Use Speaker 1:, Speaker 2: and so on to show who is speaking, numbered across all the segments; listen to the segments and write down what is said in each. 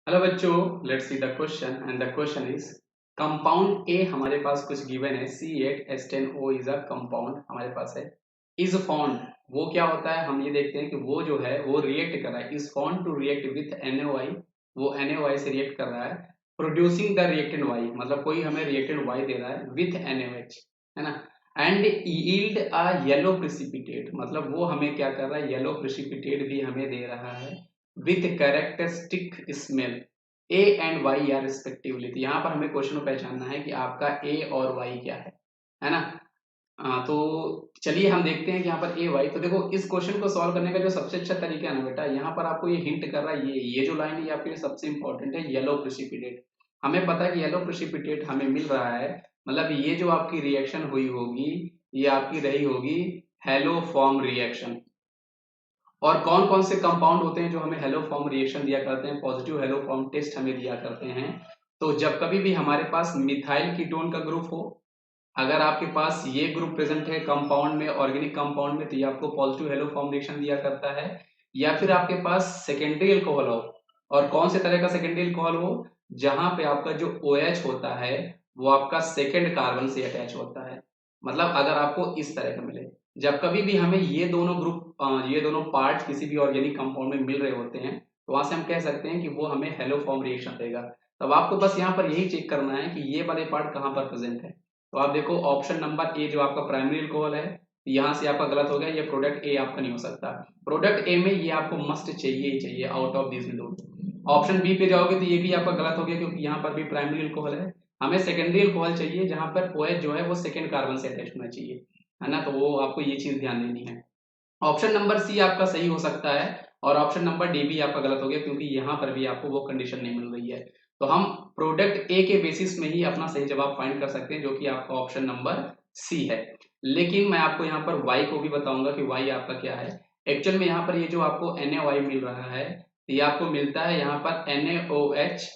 Speaker 1: Hello बच्चों, let's see the question and the question is compound A हमारे पास कुछ given है C8H10O इज अ कंपाउंड हमारे पास है। इज फाउंड वो क्या होता है, हम ये देखते हैं कि वो जो है वो रिएक्ट कर रहा है। Is found to react with NaOI, वो NaOI से रिएक्ट कर रहा है प्रोड्यूसिंग द रिएक्टेंट Y, मतलब कोई हमें रिएक्टेंट Y दे रहा है विथ NaOH, है ना। And yield a yellow precipitate, मतलब वो हमें क्या कर रहा है, येलो प्रेसिपिटेट भी हमें दे रहा है with characteristic smell A and Y are respectively. तो यहाँ पर हमें क्वेश्चन को पहचानना है कि आपका ए और वाई क्या है ना। तो चलिए हम देखते हैं कि यहाँ पर ए वाई। तो देखो, इस क्वेश्चन को सॉल्व करने का जो सबसे अच्छा तरीका है ना बेटा, यहाँ पर आपको ये हिंट कर रहा है, ये जो लाइन है ये आपके लिए सबसे इंपॉर्टेंट है, येलो प्रेसिपिटेट। हमें पता है कि येलो प्रेसिपिटेट हमें मिल रहा है, मतलब ये जो आपकी रिएक्शन हुई होगी ये आपकी रही होगी हेलो फॉर्म रिएक्शन। और कौन कौन से कंपाउंड होते हैं जो हमें हेलो फॉर्म रिएक्शन दिया करते हैं, पॉजिटिव हेलो फॉर्म टेस्ट हमें दिया करते हैं। तो जब कभी भी हमारे पास मिथाइल कीटोन का ग्रुप हो, अगर आपके पास ये ग्रुप प्रेजेंट है कंपाउंड में, ऑर्गेनिक कंपाउंड में, तो ये आपको पॉजिटिव हेलो फॉर्म रिएक्शन दिया करता है। या फिर आपके पास सेकेंडरी अल्कोहल हो, और कौन से तरह का सेकेंडरी अल्कोहल हो, जहां पे आपका जो OH होता है वो आपका सेकेंड कार्बन से अटैच होता है। मतलब अगर आपको इस तरह का मिले, जब कभी भी हमें ये दोनों ग्रुप, ये दोनों पार्ट किसी भी ऑर्गेनिक कंपाउंड में मिल रहे होते हैं, तो वहां से हम कह सकते हैं कि वो हमें हेलो फॉर्म रिएक्शन देगा। तब आपको बस यहाँ पर यही चेक करना है कि ये वाले पार्ट कहाँ पर प्रेजेंट है। तो आप देखो ऑप्शन नंबर ए जो आपका प्राइमरी अल्कोहल है, यहाँ से आपका गलत हो गया, ये प्रोडक्ट ए आपका नहीं हो सकता। प्रोडक्ट ए में ये आपको मस्ट चाहिए ही चाहिए आउट ऑफ दिस दो। ऑप्शन बी पे जाओगे तो ये भी आपका गलत हो गया, क्योंकि यहाँ पर भी प्राइमरी अल्कोहल है। हमें सेकेंडरी अल्कोहल चाहिए जहां पर OH जो है वो सेकेंड कार्बन से अटैच होना चाहिए, है ना। तो वो आपको ये चीज ध्यान देनी है। ऑप्शन नंबर सी आपका सही हो सकता है, और ऑप्शन नंबर डी भी आपका गलत हो गया, क्योंकि यहाँ पर भी आपको वो कंडीशन नहीं मिल रही है। तो हम प्रोडक्ट ए के बेसिस में ही अपना सही जवाब फाइंड कर सकते हैं, जो कि आपका ऑप्शन नंबर सी है। लेकिन मैं आपको यहाँ पर वाई को भी बताऊंगा कि वाई आपका क्या है। एक्चुअल में यहाँ पर ये जो आपको NaOI मिल रहा है, ये आपको मिलता है यहाँ पर NaOH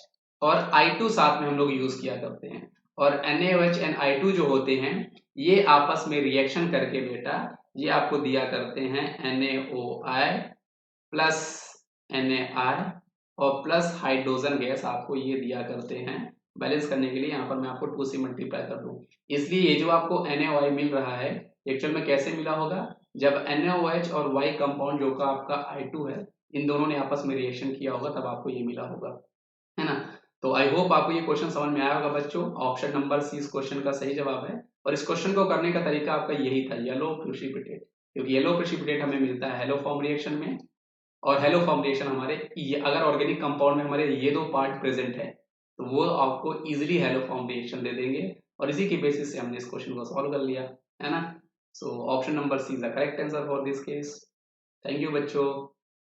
Speaker 1: और I2 साथ में हम लोग यूज किया करते हैं। और NaOH एंड I2 जो होते हैं, ये आपस में रिएक्शन करके बेटा ये आपको दिया करते हैं NaOI प्लस NaI और प्लस हाइड्रोजन गैस आपको ये दिया करते हैं बैलेंस करने के लिए। यहाँ पर मैं आपको 2 से मल्टीप्लाई कर दूं, इसलिए ये जो आपको NaOI मिल रहा है एक्चुअल में कैसे मिला होगा, जब NaOH और Y कंपाउंड जो का आपका I2 है, इन दोनों ने आपस में रिएक्शन किया होगा, तब आपको ये मिला होगा, है ना। तो आई होप आपको ये क्वेश्चन समझ में आया होगा बच्चों। ऑप्शन नंबर सी इस क्वेश्चन का सही जवाब है, और इस क्वेश्चन को करने का तरीका आपका यही था, येलो प्रेसिपिटेट। क्योंकि येलो प्रेसिपिटेट हमें मिलता है हेलो फॉर्म रिएक्शन में, और हेलो फॉर्म रिएक्शन हमारे ये अगर ऑर्गेनिक कंपाउंड में हमारे ये दो पार्ट प्रेजेंट है, तो वो आपको इजिली हेलो फॉर्म रिएक्शन दे देंगे। और इसी की बेसिस से हमने इस क्वेश्चन को सॉल्व कर लिया, है ना। So option number C is the correct answer for this case. Thank you बच्चों।